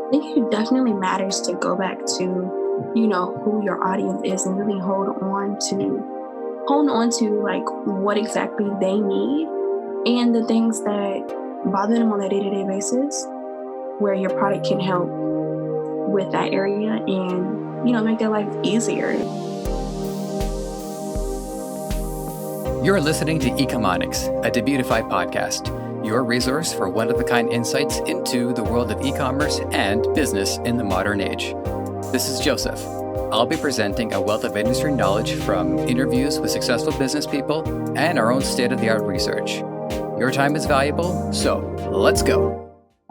I think it definitely matters to go back to, who your audience is and really hold on to like what exactly they need and the things that bother them on a day-to-day basis where your product can help with that area and, make their life easier. You're listening to Ecomonics, a Debutify podcast, your resource for one-of-a-kind insights into the world of e-commerce and business in the modern age. This is Joseph. I'll be presenting a wealth of industry knowledge from interviews with successful business people and our own state-of-the-art research. Your time is valuable, so let's go.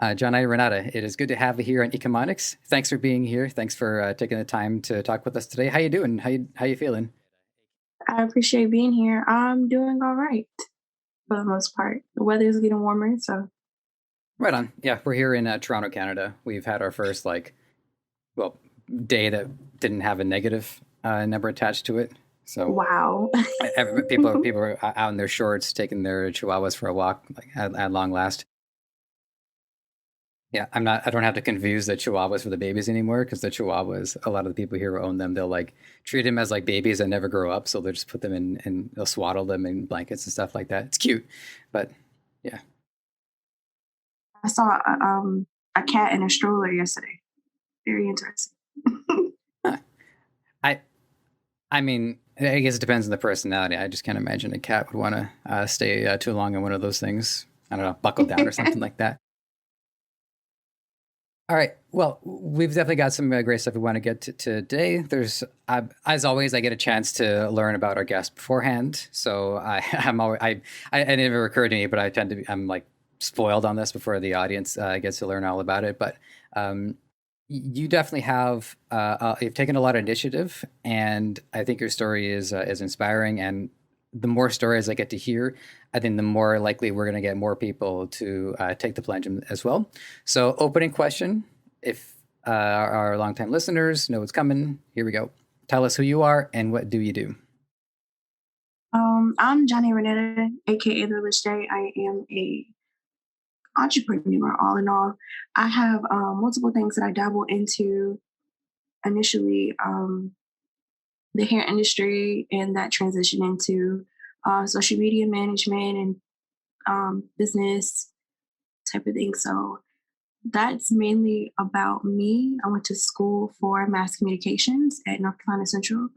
Jonaé Raenetta, it is good to have you here on Ecomonics. Thanks for being here. Thanks for taking the time to talk with us today. How you doing? How you feeling? I appreciate being here. I'm doing all right for the most part. The weather is getting warmer, so. Right on. Yeah, we're here in Toronto, Canada. We've had our first day that didn't have a negative number attached to it. So Wow. people are out in their shorts taking their chihuahuas for a walk, like at long last. Yeah, I don't have to confuse the chihuahuas for the babies anymore, because the chihuahuas, a lot of the people here who own them, they'll like treat them as like babies that never grow up. So they'll just put them in and they'll swaddle them in blankets and stuff like that. It's cute, but yeah. I saw a cat in a stroller yesterday. Very interesting. Huh. I mean, I guess it depends on the personality. I just can't imagine a cat would want to stay too long in one of those things. I don't know, buckle down or something like that. All right. Well, we've definitely got some great stuff we want to get to today. There's, as always, I get a chance to learn about our guests beforehand. So it never occurred to me, but I'm like spoiled on this before the audience gets to learn all about it. But you definitely have, you've taken a lot of initiative, and I think your story is inspiring. And the more stories I get to hear, I think the more likely we're going to get more people to take the plunge as well. So, opening question, if our longtime listeners know what's coming, here we go. Tell us who you are and what do you do? I'm Jonaé Raenetta, aka Realest Jaee. I am a entrepreneur, all in all. I have multiple things that I dabble into. Initially, the hair industry and that transition into social media management and business type of thing. So that's mainly about me. I went to school for mass communications at North Carolina Central,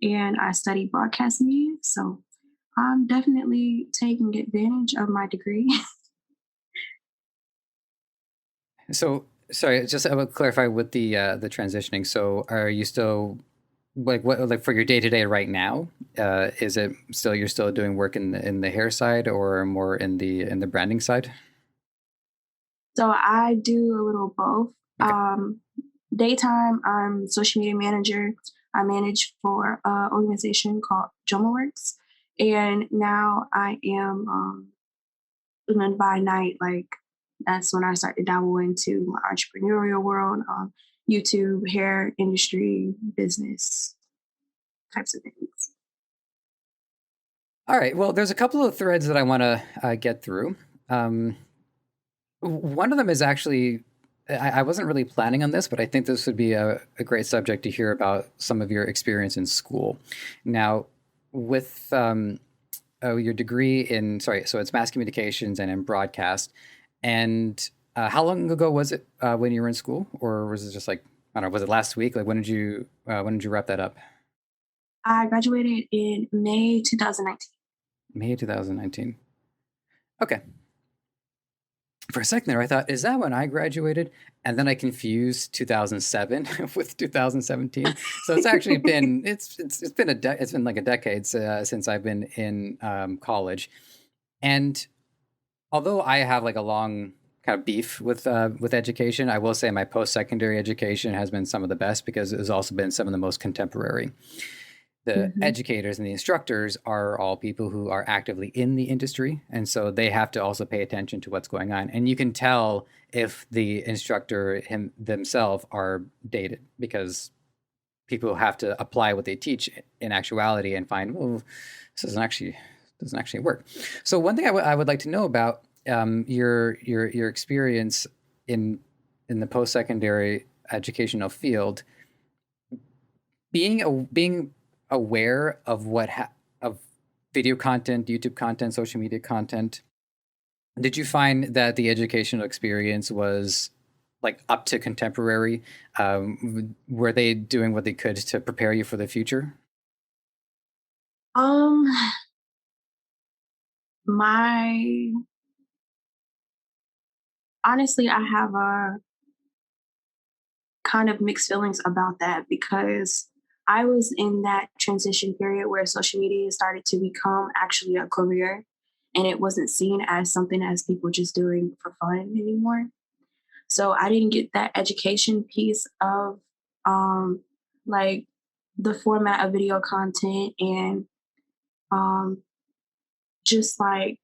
and I studied broadcast media. So I'm definitely taking advantage of my degree. So, sorry, just I will clarify with the transitioning. So, are you still like for your day to day right now? Is it still you're still doing work in the hair side or more in the branding side? So I do a little both. Okay. Daytime, I'm social media manager. I manage for an organization called JomaWorks. And now I am, and then by night, like that's when I start to dabble into my entrepreneurial world, YouTube, hair industry, business types of things. All right. Well, there's a couple of threads that I want to get through. One of them is actually, I wasn't really planning on this, but I think this would be a great subject to hear about some of your experience in school. Now, with your degree so it's mass communications and in broadcast. And how long ago was it when you were in school, or was it just like, I don't know, was it last week? Like when did you wrap that up? I graduated in May 2019. May 2019. Okay. For a second there, I thought, is that when I graduated? And then I confused 2007 with 2017. So it's actually been it's been it's been like a decade since I've been in college. And although I have like a long kind of beef with education, I will say my post secondary education has been some of the best because it has also been some of the most contemporary. The Mhm. educators and the instructors are all people who are actively in the industry. And so they have to also pay attention to what's going on. And you can tell if the instructor themselves are dated, because people have to apply what they teach in actuality and find, well, this doesn't actually work. So one thing I would like to know about your experience in in the post-secondary educational field, being aware of of video content, YouTube content, social media content, did you find that the educational experience was like up to contemporary? Were they doing what they could to prepare you for the future? Um, my honestly, I have a kind of mixed feelings about that because I was in that transition period where social media started to become actually a career and it wasn't seen as something as people just doing for fun anymore. So I didn't get that education piece of um like the format of video content and um just like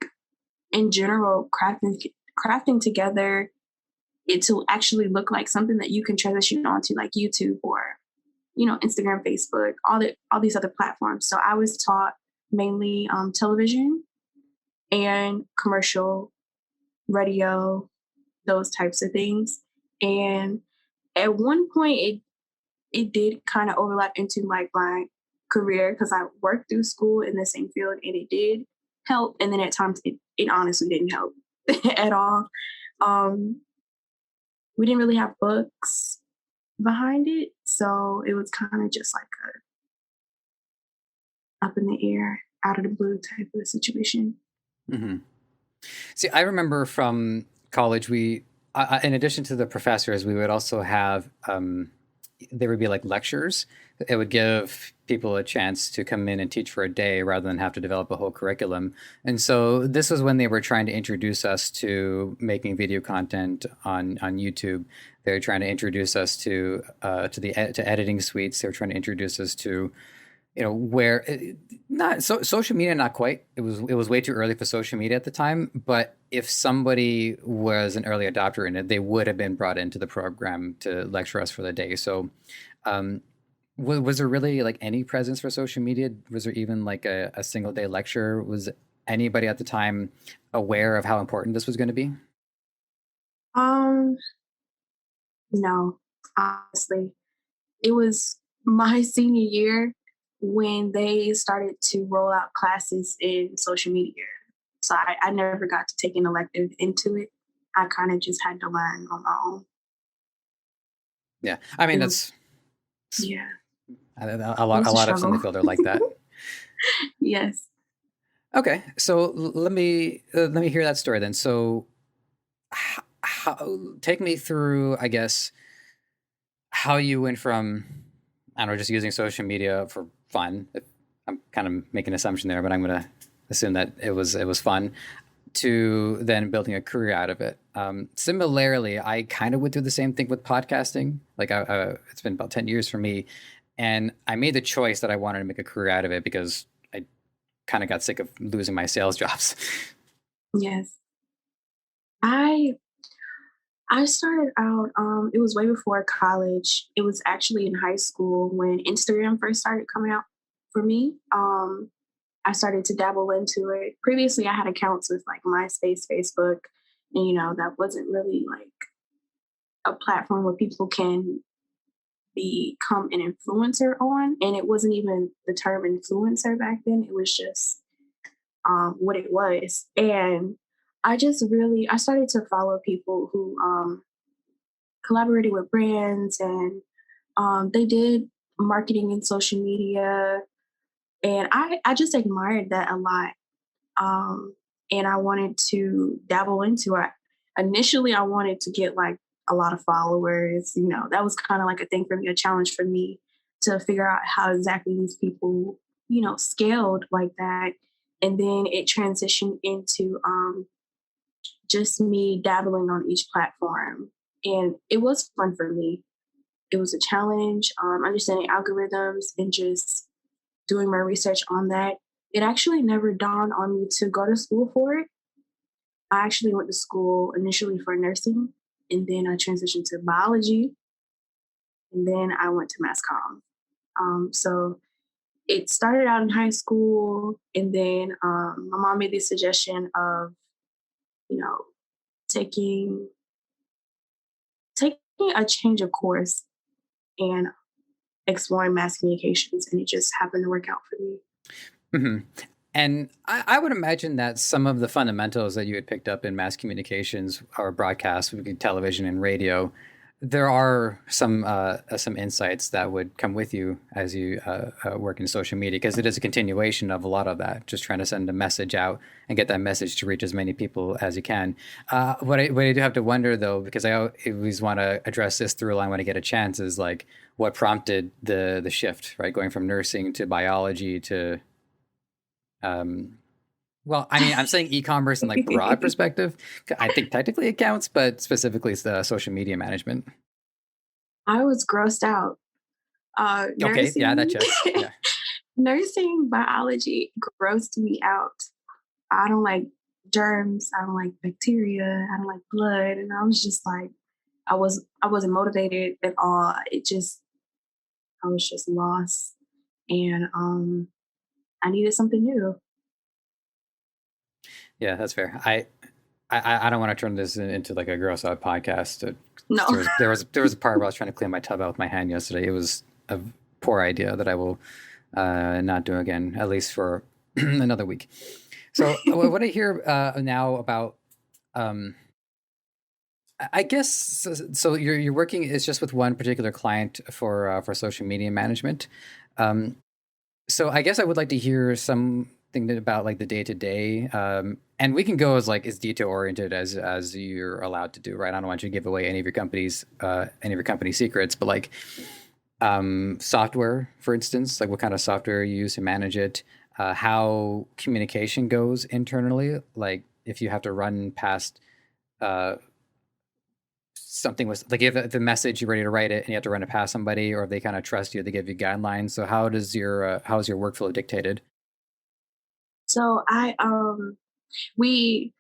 in general crafting together it to actually look like something that you can transition onto like YouTube or Instagram, Facebook, all these other platforms. So I was taught mainly television and commercial radio, those types of things. And at one point, it did kind of overlap into like my career because I worked through school in the same field, and it did help. And then at times, it honestly didn't help at all. Um, we didn't really have books behind it, so it was kind of just like a up in the air, out of the blue type of situation. Hmm. See, I remember from college, in addition to the professors, we would also have, there would be like lectures. It would give people a chance to come in and teach for a day rather than have to develop a whole curriculum. And so this was when they were trying to introduce us to making video content on YouTube. They were trying to introduce us to editing suites. They were trying to introduce us to where not so social media, not quite. It was way too early for social media at the time, but if somebody was an early adopter in it, they would have been brought into the program to lecture us for the day. So um was there really like any presence for social media? Was there even like a single day lecture? Was anybody at the time aware of how important this was going to be? Um, no, honestly, it was my senior year when they started to roll out classes in social media. So I never got to take an elective into it. I kind of just had to learn on my own. Yeah, I mean It was, that's yeah, a it lot. A was a lot of us in the struggle. field are like that. Yes. Okay, so let me hear that story then. So take me through, I guess, how you went from, I don't know, just using social media for fun. I'm kind of making an assumption there, but I'm going to assume that it was fun, to then building a career out of it. Similarly, I kind of went through the same thing with podcasting. Like it's been about 10 years for me, and I made the choice that I wanted to make a career out of it because I kind of got sick of losing my sales jobs. Yes. I I started out, it was way before college. It was actually in high school when Instagram first started coming out for me. I started to dabble into it. Previously, I had accounts with like MySpace, Facebook, and that wasn't really like a platform where people can become an influencer on. And it wasn't even the term influencer back then, it was just what it was. And I started to follow people who collaborated with brands and they did marketing and social media. And I just admired that a lot. Um, and I wanted to dabble into it. Initially, I wanted to get like a lot of followers. That was kind of like a thing for me, a challenge for me to figure out how exactly these people, scaled like that. And then it transitioned into just me dabbling on each platform. And it was fun for me. It was a challenge, understanding algorithms and just doing my research on that. It actually never dawned on me to go to school for it. I actually went to school initially for nursing, and then I transitioned to biology, and then I went to mass comm. So it started out in high school, and then my mom made the suggestion of, you know, taking a change of course and exploring mass communications, and it just happened to work out for me. Hmm. And I would imagine that some of the fundamentals that you had picked up in mass communications or broadcast, television and radio, there are some insights that would come with you as you work in social media, because it is a continuation of a lot of that, just trying to send a message out and get that message to reach as many people as you can. What I do have to wonder though, because I always want to address this through line when I get a chance, is like what prompted the shift, right? Going from nursing to biology to um, well, I mean, I'm saying e-commerce in like broad perspective. I think technically it counts, but specifically it's the social media management. I was grossed out. Okay, yeah, that Nursing, checks. Yeah. nursing biology grossed me out. I don't like germs. I don't like bacteria. I don't like blood. And I was just like, I wasn't motivated at all. I was just lost, and I needed something new. Yeah, that's fair. I don't want to turn this into like a gross out podcast. No. There was a part where I was trying to clean my tub out with my hand yesterday. It was a poor idea that I will not do again, at least for another week. So what I hear now about um, I guess so. You're working is just with one particular client for social media management. Um, so I guess I would like to hear something about like the day to day, and we can go as like as detail oriented as you're allowed to do. Right? I don't want you to give away any of your company secrets, but like software, for instance, like what kind of software you use to manage it, how communication goes internally, like if you have to run past. Uh, Something was like if the message you're ready to write it and you have to run it past somebody, or if they kind of trust you, they give you guidelines. So how's your workflow dictated? So we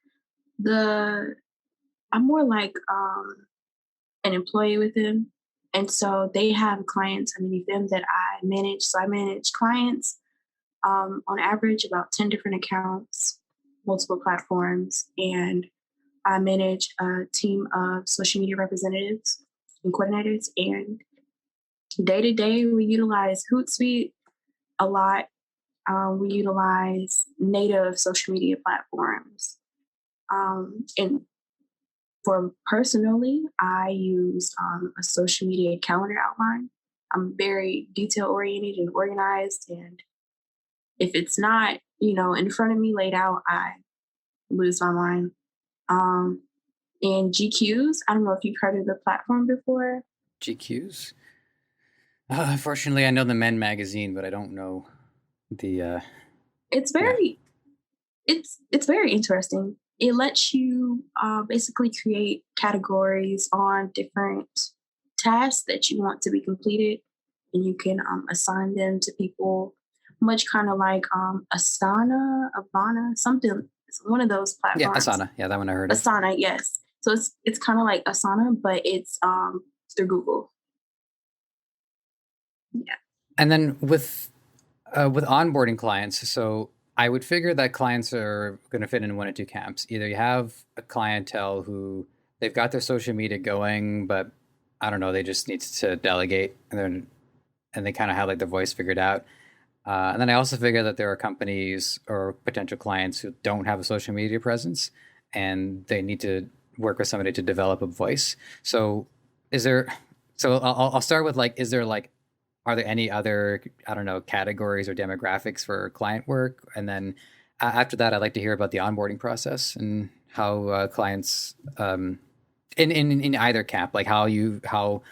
the I'm more like an employee with them, and so they have clients underneath them that I manage. So I manage clients on average about 10 different accounts, multiple platforms, and I manage a team of social media representatives and coordinators. And day to day, we utilize Hootsuite a lot. We utilize native social media platforms. And for personally, I use a social media calendar outline. I'm very detail oriented and organized. And if it's not, in front of me laid out, I lose my mind. Um, and GQs, I don't know if you've heard of the platform before. GQs. Unfortunately, I know the Men magazine, but I don't know the. It's Yeah. very it's very interesting. It lets you basically create categories on different tasks that you want to be completed, and you can assign them to people, much kind of like Asana, something. It's one of those Yeah, platforms. Asana. Yeah, that one I heard of. Asana, yes. So it's kind of like Asana, but it's through Google. Yeah. And then with onboarding clients, so I would figure that clients are going to fit in one of two camps. Either you have a clientele who they've got their social media going, but I don't know, they just need to delegate, and they kind of have like the voice figured out. And then I also figure that there are companies or potential clients who don't have a social media presence, and they need to work with somebody to develop a voice. So, is there? So I'll start with like, is there like, are there any other, I don't know, categories or demographics for client work? And then after that, I'd like to hear about the onboarding process and how clients in either camp, like how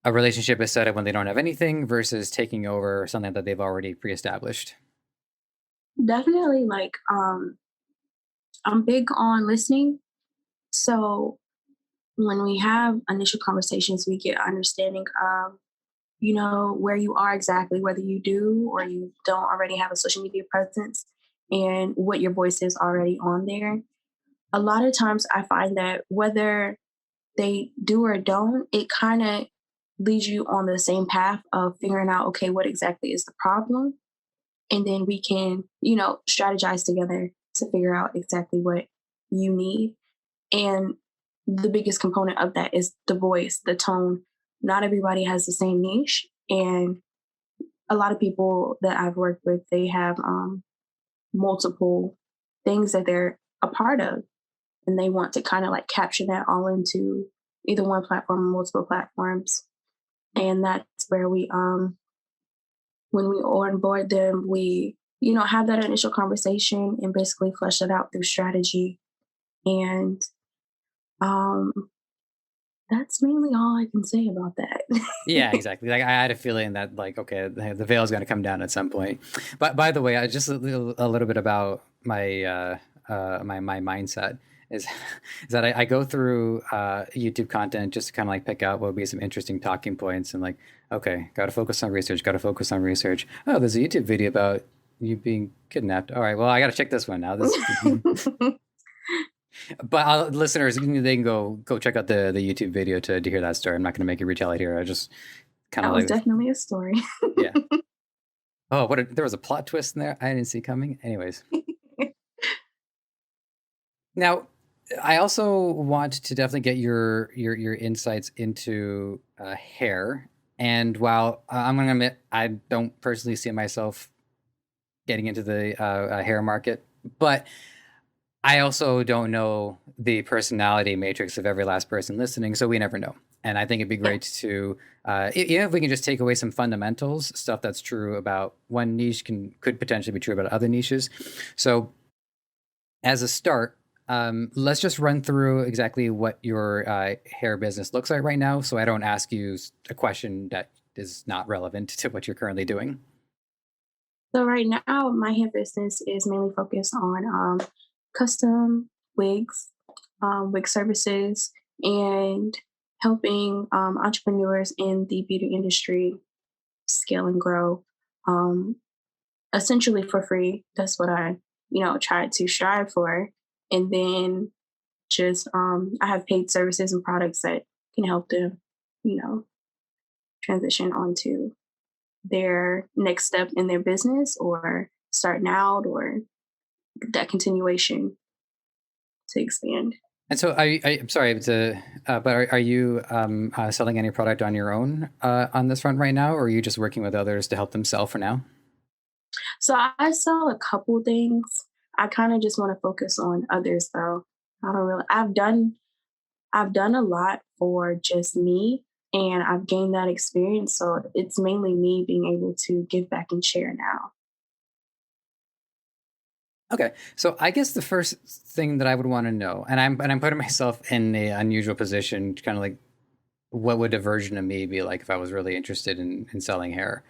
a relationship is set up when they don't have anything versus taking over something that they've already pre-established. Definitely, like I'm big on listening. So when we have initial conversations, we get understanding of, where you are exactly, whether you do or you don't already have a social media presence, and what your voice is already on there. A lot of times I find that whether they do or don't, it kind of leads you on the same path of figuring out, okay, what exactly is the problem? And then we can, strategize together to figure out exactly what you need. And the biggest component of that is the voice, the tone. Not everybody has the same niche, and a lot of people that I've worked with, they have multiple things that they're a part of, and they want to kind of like capture that all into either one platform or multiple platforms. And that's where we when we onboard them, we have that initial conversation and basically flesh it out through strategy. And um that's mainly all I can say about that. Yeah, exactly. Like I had a feeling that like, okay, the veil is going to come down at some point. But by the way, I just a little bit about my my mindset is is that I go through YouTube content just to kind of like pick out what would be some interesting talking points and like, okay, got to focus on research, got to focus on research. Oh, there's a YouTube video about you being kidnapped. All right, well, I got to check this one now. This but listeners, they can go check out the YouTube video to hear that story. I'm not going to make you retell it here. I just kind That of was like, definitely a story. yeah. Oh, there was a plot twist in there I didn't see coming. Anyways, now I also want to definitely get your insights into hair. And while I'm going to admit I don't personally see myself getting into the hair market, but I also don't know the personality matrix of every last person listening, so we never know. And I think it'd be Yeah. great to, even if we can just take away some fundamentals, stuff that's true about one niche could potentially be true about other niches. So, as a start, let's just run through exactly what your hair business looks like right now, so I don't ask you a question that is not relevant to what you're currently doing. So right now, my hair business is mainly focused on custom wigs, wig services, and helping entrepreneurs in the beauty industry scale and grow, um, essentially for free. That's what I, try to strive for. And then just I have paid services and products that can help them, you know, transition onto their next step in their business or starting out or that continuation to expand. And so, I'm sorry to, but are you selling any product on your own on this front right now, or are you just working with others to help them sell for now? So I sell a couple things. I kind of just want to focus on others though. I don't really I've done a lot for just me and I've gained that experience. So it's mainly me being able to give back and share now. Okay, so I guess the first thing that I would want to know, and I'm putting myself in a unusual position, kind of like what would a version of me be like if I was really interested in selling hair.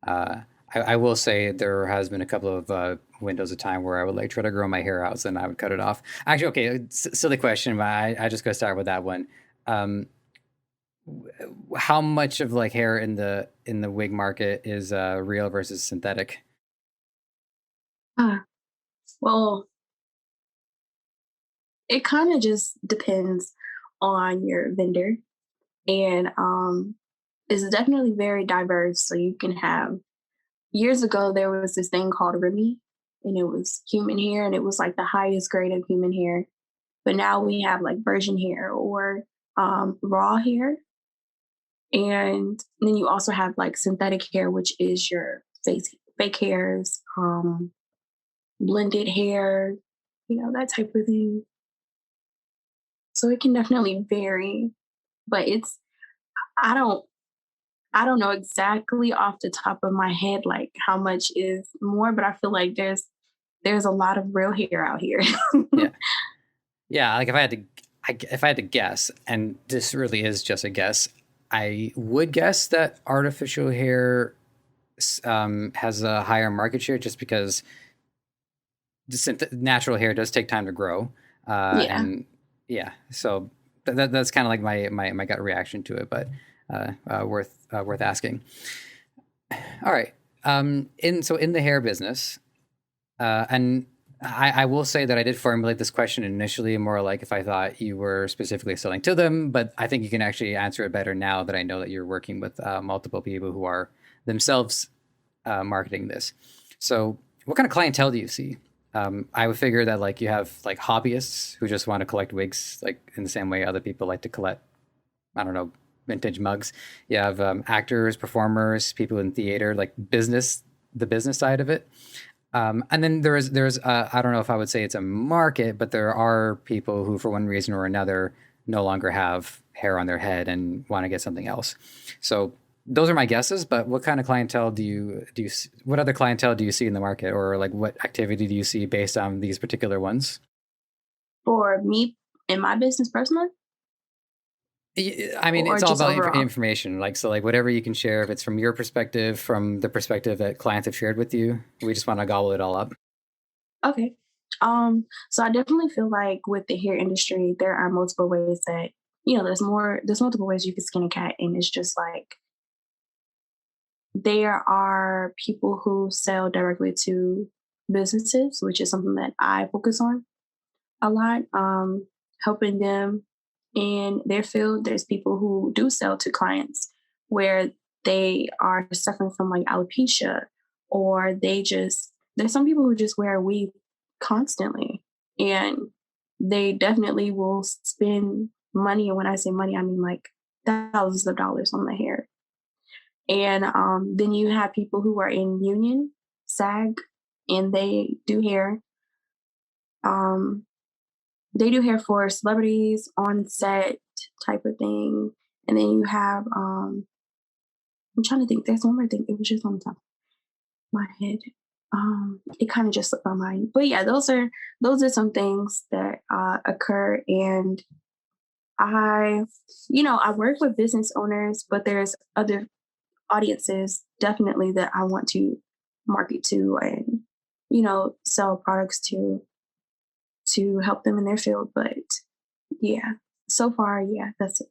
Uh, I will say there has been a couple of windows of time where I would like try to grow my hair out, so then I would cut it off. Actually, okay, silly question, but I just gotta start with that one. Um, how much of like hair in the wig market is real versus synthetic? Ah, well, it kind of just depends on your vendor and it's definitely very diverse. So you can have years ago there was this thing called Remy and it was human hair and it was like the highest grade of human hair. But now we have like virgin hair or raw hair. And then you also have like synthetic hair, which is your fake hairs, blended hair, that type of thing. So it can definitely vary, but I don't I don't know exactly off the top of my head like how much is more, but I feel like there's a lot of real hair out here. Yeah, yeah. Like if I had to, if I had to guess, and this really is just a guess, I would guess that artificial hair has a higher market share just because natural hair does take time to grow, Yeah. and yeah, so that's kind of like my gut reaction to it, but worth asking. All right, in the hair business, and I will say that I did formulate this question initially more like if I thought you were specifically selling to them, but I think you can actually answer it better now that I know that you're working with multiple people who are themselves marketing this. So, what kind of clientele do you see? I would figure that like you have like hobbyists who just want to collect wigs, like in the same way other people like to collect, I don't know, vintage mugs. You have actors, performers, people in theater, like business, the business side of it. And then there's I don't know if I would say it's a market, but there are people who, for one reason or another, no longer have hair on their head and want to get something else. So those are my guesses. But what kind of clientele what other clientele do you see in the market, or like what activity do you see based on these particular ones? For me in my business personally, I mean, or it's all just about overall? information. Like, so, like, whatever you can share, if it's from your perspective, from the perspective that clients have shared with you, we just want to gobble it all up. Okay. So I definitely feel like with the hair industry, there are multiple ways that, there's multiple ways you can skin a cat. And it's just like there are people who sell directly to businesses, which is something that I focus on a lot, helping them in their field. There's people who do sell to clients where they are suffering from like alopecia, or there's some people who just wear a weave constantly, and they definitely will spend money. And when I say money, I mean like thousands of dollars on the hair. And then you have people who are in union, SAG, and Um, they do hair for celebrities on set type of thing. And then you have I'm trying to think, there's one more thing. It was just on the top of my head. It kind of just slipped my mind. But yeah, those are some things that occur. And I I work with business owners, but there's other audiences definitely that I want to market to, and sell products to help them in their field. But yeah, so far, yeah, that's it.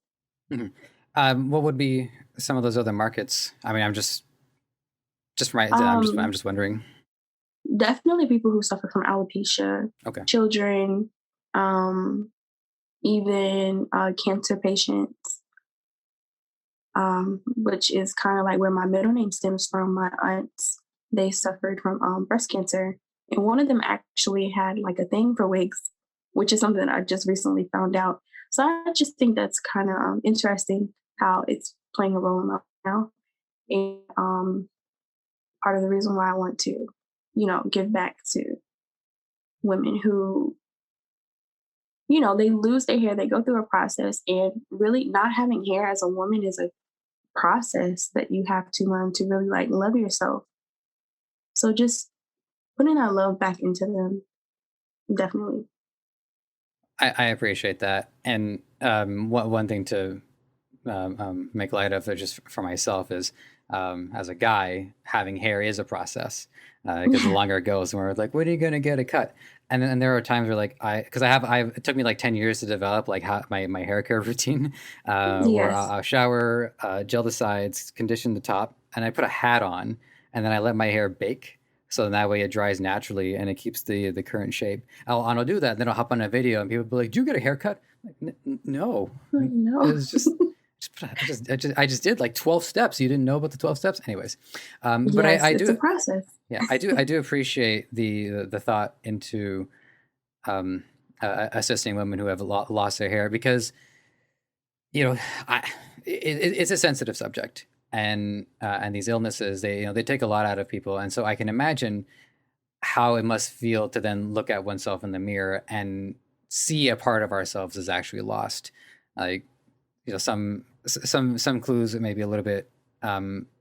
Mhm. What would be some of those other markets? I mean, just from my, I'm Um, just wondering. Definitely people who suffer from alopecia, Okay. children, um, even cancer patients, which is kind of like where my middle name stems from. My aunts, they suffered from breast cancer, and one of them actually had like a thing for wigs, which is something that I just recently found out. So I just think that's kind of interesting how it's playing a role now, and part of the reason why I want to, give back to women who, they lose their hair, they go through a process, and really not having hair as a woman is a process that you have to learn to really like love yourself. So just putting that love back into them, definitely. I appreciate that. And one thing to make light of, just for myself, is as a guy, having hair is a process, because the longer it goes, we're like, when are you going to get a cut? And there are times where like because it took me like 10 years to develop like my hair care routine, where Yes. I'll shower, gel the sides, condition the top, and I put a hat on, and then I let my hair bake. So then that way it dries naturally and it keeps the current shape. I'll do that, and then I'll hop on a video and people will be like, "Do you get a haircut?" Like, No, Like, it no. was I just did like 12 steps. You didn't know about the 12 steps, anyways. But Yes, I it's a do, process. yeah, I do appreciate the thought into um, assisting women who have lost their hair, because you know I it's a sensitive subject, and these illnesses, they take a lot out of people, and so I can imagine how it must feel to then look at oneself in the mirror and see a part of ourselves is actually lost. Like, some clues that may be a little bit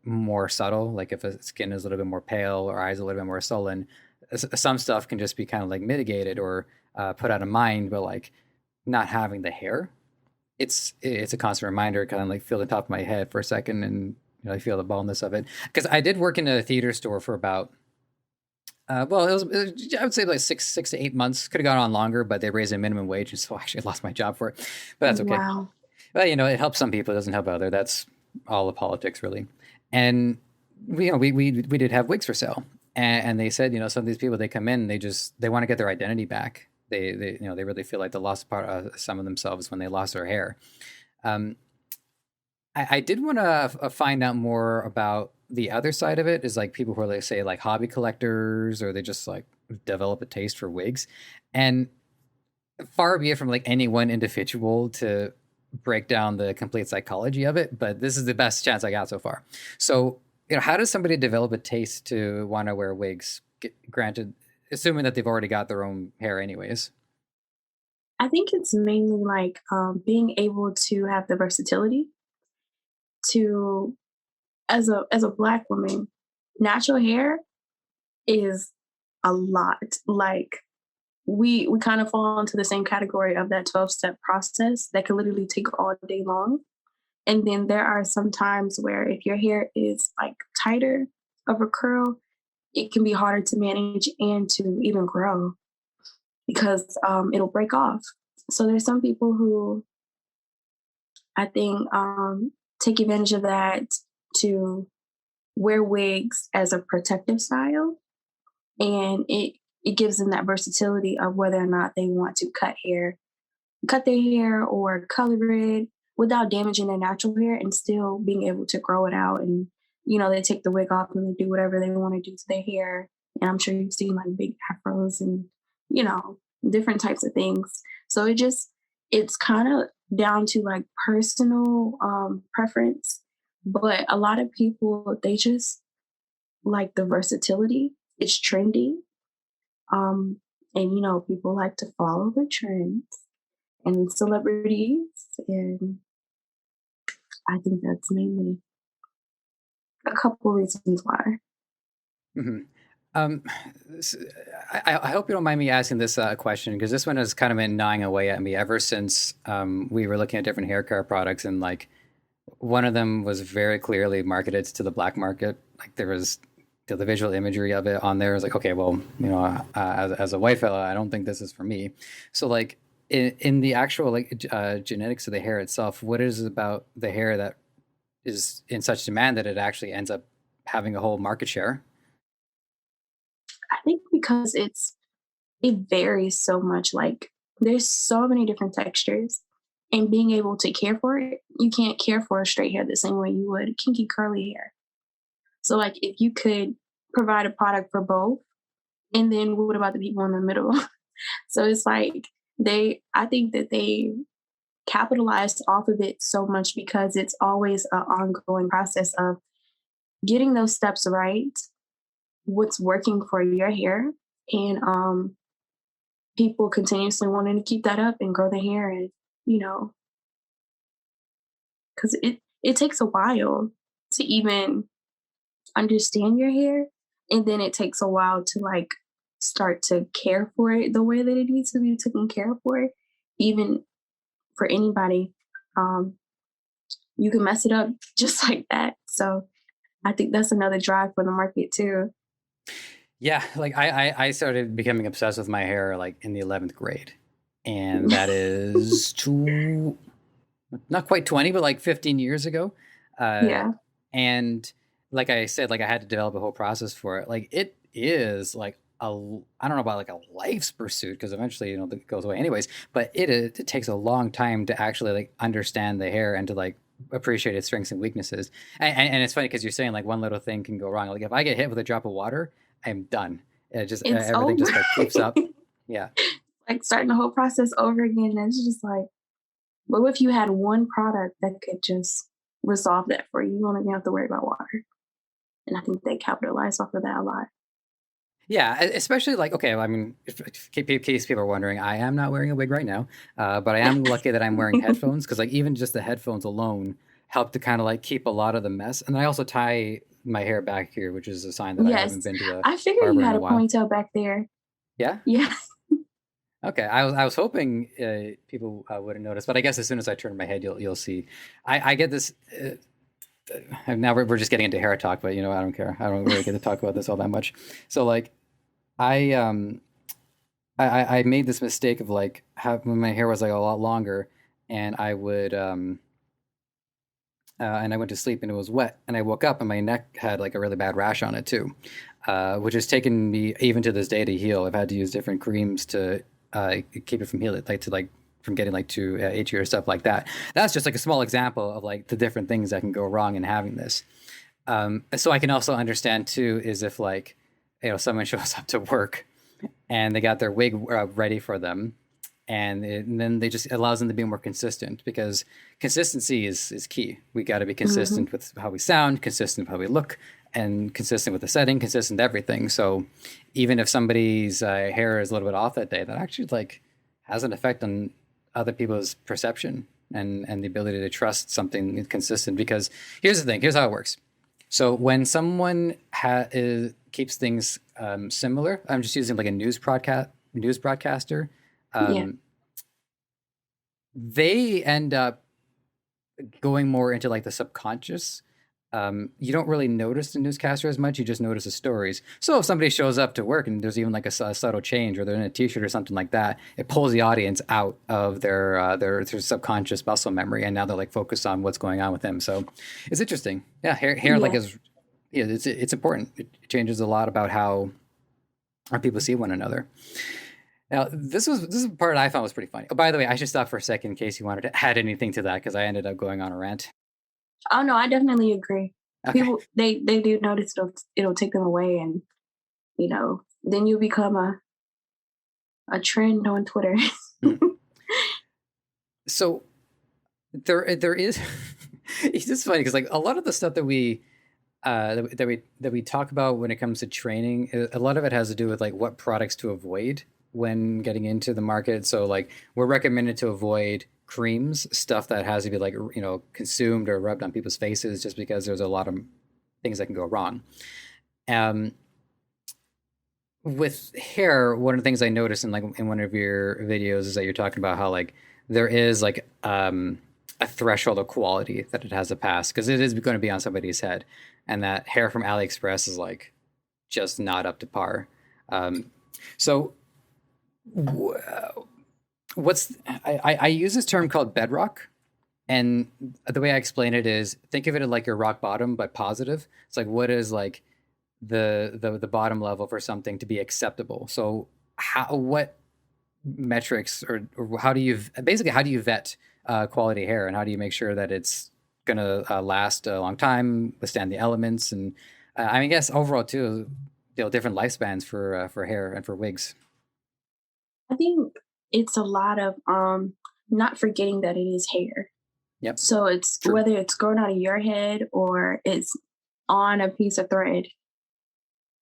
more subtle, like if a skin is a little bit more pale or eyes a little bit more sullen. Some stuff can just be kind of like mitigated or put out of mind, but like not having the hair, it's a constant reminder. Kind of like feel the top of my head for a second, and I feel the baldness of it, because I did work in a theater store for about well, I would say like six to 8 months. Could have gone on longer, but they raised a minimum wage, and so I actually lost my job for it. But that's okay. Wow. Well, it helps some people, it doesn't help other. That's all the politics, really. And we did have wigs for sale, and they said, some of these people, they come in, they want to get their identity back. They really feel like they lost part of some of themselves when they lost their hair. Um, I did want to find out more about the other side of it. Is like people who are, like, say, like hobby collectors, or they just like develop a taste for wigs, and far be it from like any one individual to break down the complete psychology of it, but this is the best chance I got so far. So, how does somebody develop a taste to want to wear wigs? Granted, assuming that they've already got their own hair, anyways. I think it's mainly like being able to have the versatility to, as a black woman, natural hair is a lot. Like we kind of fall into the same category of that 12-step process that can literally take all day long. And then there are some times where if your hair is like tighter of a curl, it can be harder to manage and to even grow because it'll break off. So there's some people who I think take advantage of that to wear wigs as a protective style, and it gives them that versatility of whether or not they want to cut their hair or color it without damaging their natural hair and still being able to grow it out. And, they take the wig off and they do whatever they want to do to their hair. And I'm sure you've seen like big afros and, you know, different types of things. So it's kind of down to like personal preference. But a lot of people, they just like the versatility. It's trendy. And, people like to follow the trends and celebrities, and I think that's mainly a couple reasons why. Hmm. Um, s- I hope you don't mind me asking this question because this one has kind of been gnawing away at me ever since we were looking at different hair care products, and like one of them was very clearly marketed to the black market. Like there was the visual imagery of it on there. I was like, okay, well, as a white fella, I don't think this is for me. So like in the actual like genetics of the hair itself, what is it about the hair that is in such demand that it actually ends up having a whole market share? I think because it varies so much. Like there's so many different textures, and being able to care for it, you can't care for a straight hair the same way you would kinky curly hair. So like if you could provide a product for both, and then what about the people in the middle? So it's like I think that they capitalized off of it so much because it's always an ongoing process of getting those steps right, what's working for your hair, and people continuously wanting to keep that up and grow the hair, and you know, because it takes a while to even understand your hair, and then it takes a while to like start to care for it the way that it needs to be taken care for, even for anybody. Um, you can mess it up just like that. So I think that's another drive for the market too. Yeah, like I started becoming obsessed with my hair like in the 11th grade. And that is not quite 20, but like 15 years ago. Uh, Yeah. and like I said, like I had to develop a whole process for it. Like it is like I don't know about like a life's pursuit because eventually, it goes away anyways, but it takes a long time to actually like understand the hair and to like appreciate its strengths and weaknesses. And it's funny because you're saying like one little thing can go wrong. Like if I get hit with a drop of water, I'm done. It just It's everything over. just like poofs up. Yeah. Like starting the whole process over again. And it's just like, what if you had one product that could just resolve that for you? You don't even have to worry about water. And I think they capitalize off of that a lot. Yeah, especially like okay, well, I mean, in case people are wondering, I am not wearing a wig right now, but I am lucky that I'm wearing headphones because like even just the headphones alone help to kind of like keep a lot of the mess. And I also tie my hair back here, which is a sign that I haven't Yes. been to the I figured you barber in had a a while. ponytail back there. Yeah. Yeah. Okay. I was hoping people wouldn't notice, but I guess as soon as I turn my head, you'll see. I get this. Now we're just getting into hair talk, but I don't care. I don't really get to talk about this all that much. So like I I made this mistake of like when my hair was like a lot longer, and I went to sleep and it was wet, and I woke up and my neck had like a really bad rash on it too, which has taken me even to this day to heal. I've had to use different creams to keep it from healing, like to like from getting like too itchy or stuff like that. That's just like a small example of like the different things that can go wrong in having this. So I can also understand too is if like someone shows up to work and they got their wig ready for them, and then they just allows them to be more consistent, because consistency is key. We got to be Hmm. consistent with how we sound, consistent with how we look, and consistent with the setting, consistent everything. So even if somebody's hair is a little bit off that day, that actually like has an effect on other people's perception and the ability to trust something consistent. Because here's the thing, here's how it works. So when someone keeps things similar, I'm just using like a news broadcaster. Yeah. Um, they end up going more into like the subconscious. You don't really notice the newscaster as much. You just notice the stories. So if somebody shows up to work and there's even like a subtle change, or they're in a T-shirt or something like that, it pulls the audience out of their subconscious muscle memory, and now they're like focused on what's going on with them. So it's interesting. Yeah, hair like Yeah. is yeah, it's important. It changes a lot about how people see one another. Now, this is a part I found was pretty funny. Oh, by the way, I should stop for a second in case you wanted to add anything to that, because I ended up going on a rant. Oh no, I definitely agree. Okay. People they do notice it'll take them away, and then you become a trend on Twitter. Mhm. So there is it's just funny because like a lot of the stuff that we talk about when it comes to training, a lot of it has to do with like what products to avoid when getting into the market. So like we're recommended to avoid creams, stuff that has to be like consumed or rubbed on people's faces, just because there's a lot of things that can go wrong. Um, with hair, one of the things I noticed in like in one of your videos is that you're talking about how like there is like a threshold of quality that it has to pass, because it is going to be on somebody's head, and that hair from AliExpress is like just not up to par. Um, so what's I use this term called bedrock, and the way I explain it is think of it like your rock bottom but positive. It's like what is like the bottom level for something to be acceptable. So what metrics, or how do you basically how do you vet quality hair, and how do you make sure that it's gonna last a long time, withstand the elements, and I mean, I guess overall too, different lifespans for hair and for wigs. I think it's a lot of not forgetting that it is hair. Yep, So it's true. whether it's growing out of your head or it's on a piece of thread.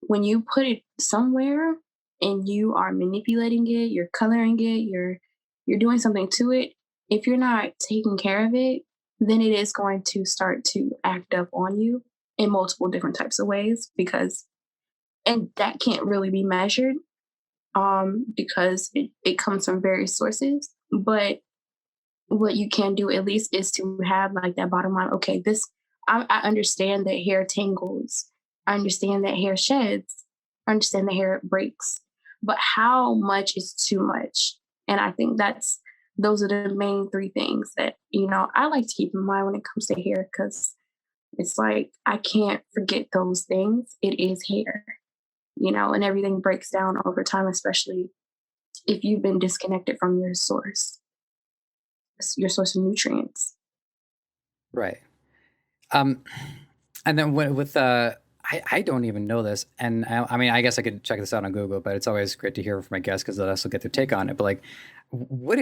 When you put it somewhere and you are manipulating it, you're coloring it, you're doing something to it, if you're not taking care of it, then it is going to start to act up on you in multiple different types of ways, because and that can't really be measured because it comes from various sources. But what you can do at least is to have like that bottom line. Okay, this I understand that hair tangles. I understand that hair sheds. I understand that hair breaks. But how much is too much? And I think those are the main three things that I like to keep in mind when it comes to hair, because it's like I can't forget those things. It is hair, and everything breaks down over time, especially if you've been disconnected from your source of nutrients. Right. Um, and then with I don't even know this, and I mean, I guess I could check this out on Google, but it's always great to hear from my guests because they'll also get their take on it. But like,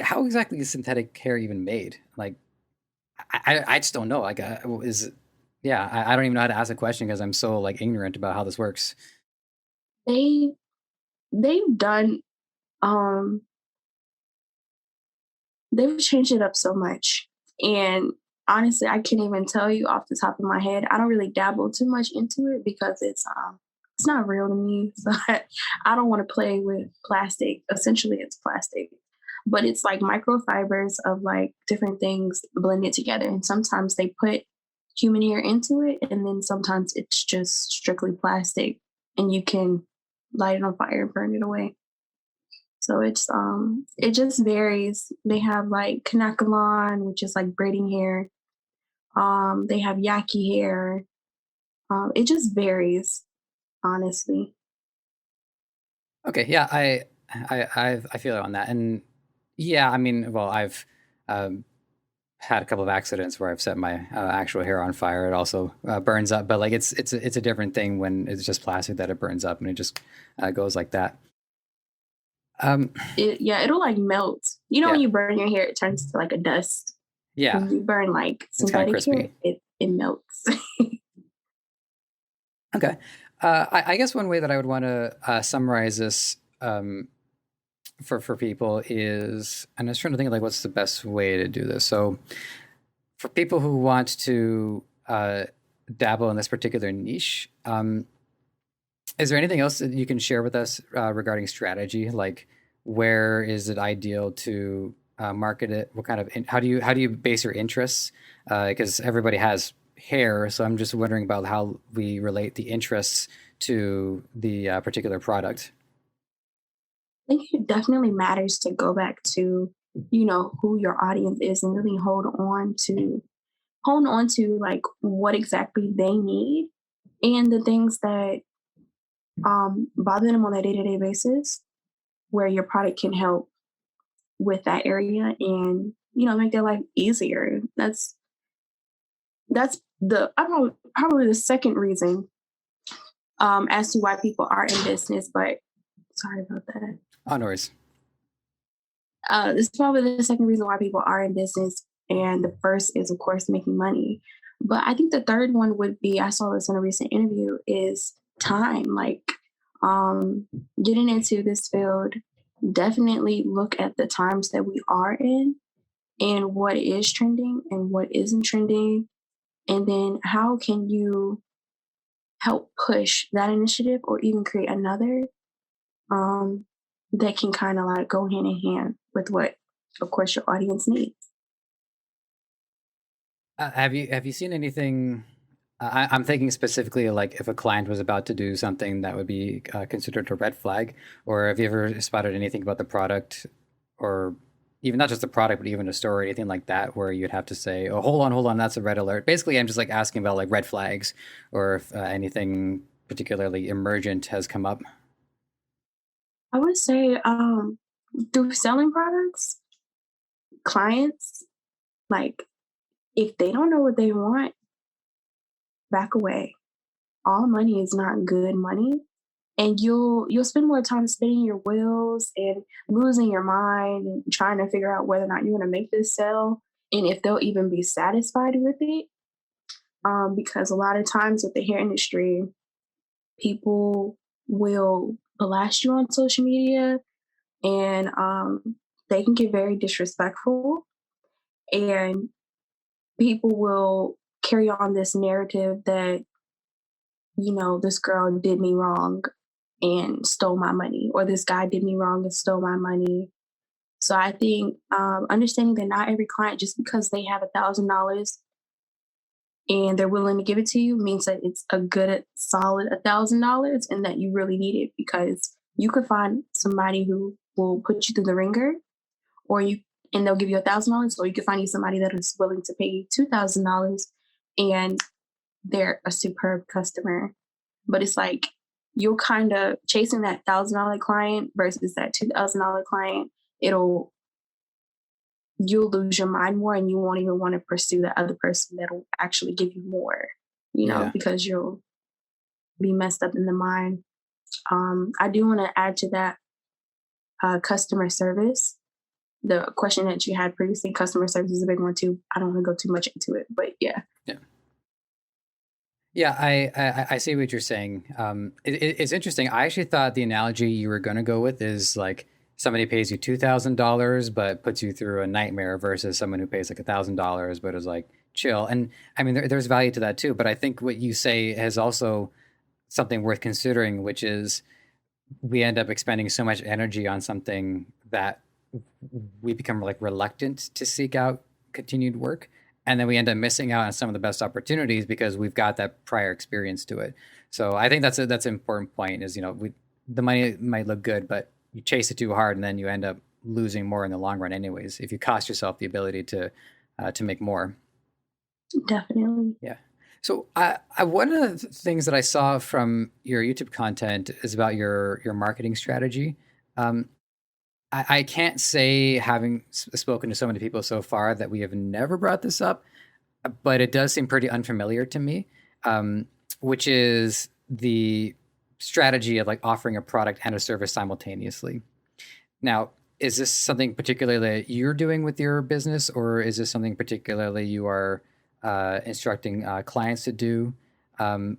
how exactly is synthetic hair even made? Like, I just don't know. Like, yeah, I don't even know how to ask a question because I'm so like ignorant about how this works. They they've done um they've changed it up so much. And honestly, I can't even tell you off the top of my head. I don't really dabble too much into it because it's not real to me. So I don't want to play with plastic. Essentially it's plastic. But it's like microfibers of like different things blended together. And sometimes they put human hair into it, and then sometimes it's just strictly plastic and you can light it on fire and burn it away. So it just varies. They have like Kanakalon, which is like braiding hair. They have Yaki hair. It just varies, honestly. Okay, yeah, I feel it on that, and yeah, I mean, well, I've um, had a couple of accidents where I've set my actual hair on fire. It also burns up, but like it's a different thing when it's just plastic that it burns up and it just goes like that. Um, Yeah, it'll like melt. You know, when yeah, you burn your hair, it turns to like a dust. yeah, When you burn like it's kind of synthetic hair, crispy. it melts. Okay. I guess one way that I would want to summarize this for people is, and I was trying to think of like what's the best way to do this. So for people who want to dabble in this particular niche, is there anything else that you can share with us regarding strategy? Like, where is it ideal to market it? What kind of how do you base your interests? Because everybody has hair, so I'm just wondering about how we relate the interests to the particular product. I think it definitely matters to go back to, you know, who your audience is and really hold on to like what exactly they need and the things that bother them on a day-to-day basis where your product can help with that area and, you know, make their life easier. That's the probably the second reason as to why people are in business, but sorry about that. Honors. This is probably the second reason why people are in business. And the first is, of course, making money. But I think the third one would be I saw this in a recent interview is time. Like um, getting into this field, definitely look at the times that we are in and what is trending and what isn't trending. And then how can you help push that initiative or even create another um, that can kind of like go hand in hand with what, of course, your audience needs. Have you seen anything? I'm thinking specifically like if a client was about to do something that would be considered a red flag, or have you ever spotted anything about the product, or even not just the product, but even a story, anything like that, where you'd have to say, "Oh, hold on, that's a red alert." Basically, I'm just like asking about like red flags, or if anything particularly emergent has come up. I would say through selling products, clients, like if they don't know what they want, back away. All money is not good money. And you'll spend more time spinning your wheels and losing your mind and trying to figure out whether or not you're gonna make this sell and if they'll even be satisfied with it. Because a lot of times with the hair industry, people will blast you on social media and they can get very disrespectful and people will carry on this narrative that, you know, this girl did me wrong and stole my money, or this guy did me wrong and stole my money. So I think understanding that not every client, just because they have $1,000 and they're willing to give it to you, means that it's a good, solid $1,000 and that you really need it because you could find somebody who will put you through the ringer, or you and they'll give you $1,000, or you could find you somebody that is willing to pay you $2,000 and they're a superb customer. But it's like you'll kind of chasing that $1,000 client versus that $2,000 client. It'll You'll lose your mind more, and you won't even want to pursue the other person that'll actually give you more. You know, Yeah. because you'll be messed up in the mind. I do want to add to that customer service. The question that you had previously, customer service is a big one too. I don't want to go too much into it, but yeah. Yeah. Yeah, I see what you're saying. It's interesting. I actually thought the analogy you were going to go with is like somebody pays you $2,000 but puts you through a nightmare versus someone who pays like $1,000 but is like chill. And I mean, there's value to that too. But I think what you say has also something worth considering, which is we end up expending so much energy on something that we become like reluctant to seek out continued work, and then we end up missing out on some of the best opportunities because we've got that prior experience to it. So I think that's an important point is, you know, the money might look good, but you chase it too hard and then you end up losing more in the long run anyways if you cost yourself the ability to make more. Definitely. Yeah. So I one of the things that I saw from your YouTube content is about your marketing strategy. Um, I can't say, having spoken to so many people so far, that we have never brought this up, but it does seem pretty unfamiliar to me, um, which is the strategy of like offering a product and a service simultaneously. Now, is this something particularly that you're doing with your business, or is this something particularly you are instructing clients to do? Um,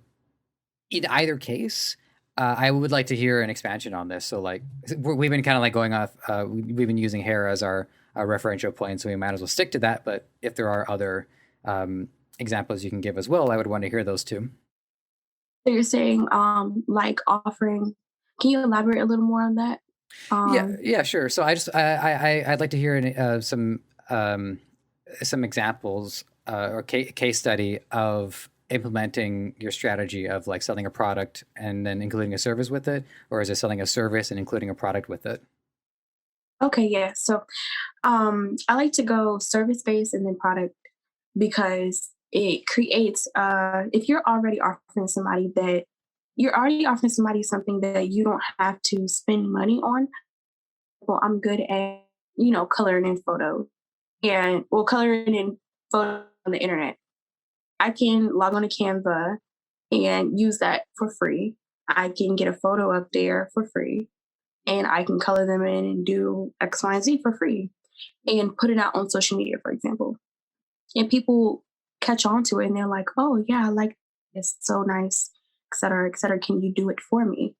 in either case, I would like to hear an expansion on this. So, like, we've been kind of like going off. We've been using hair as our referential point, so we might as well stick to that. But if there are other examples you can give as well, I would want to hear those too. So you're saying, like offering, can you elaborate a little more on that? Yeah, Um, yeah, sure. So I just I'd like to hear some examples or case study of implementing your strategy of like selling a product and then including a service with it, or is it selling a service and including a product with it? okay, yeah. So I like to go service based and then product because it creates if you're already offering somebody something that you don't have to spend money on. Well, I'm good at, coloring in photos and well, coloring in photos on the internet. I can log on to Canva and use that for free. I can get a photo up there for free and I can color them in and do X, Y, and Z for free and put it out on social media, for example. And people catch on to it and they're like, oh, yeah, I like it's so nice, et cetera, et cetera. Can you do it for me?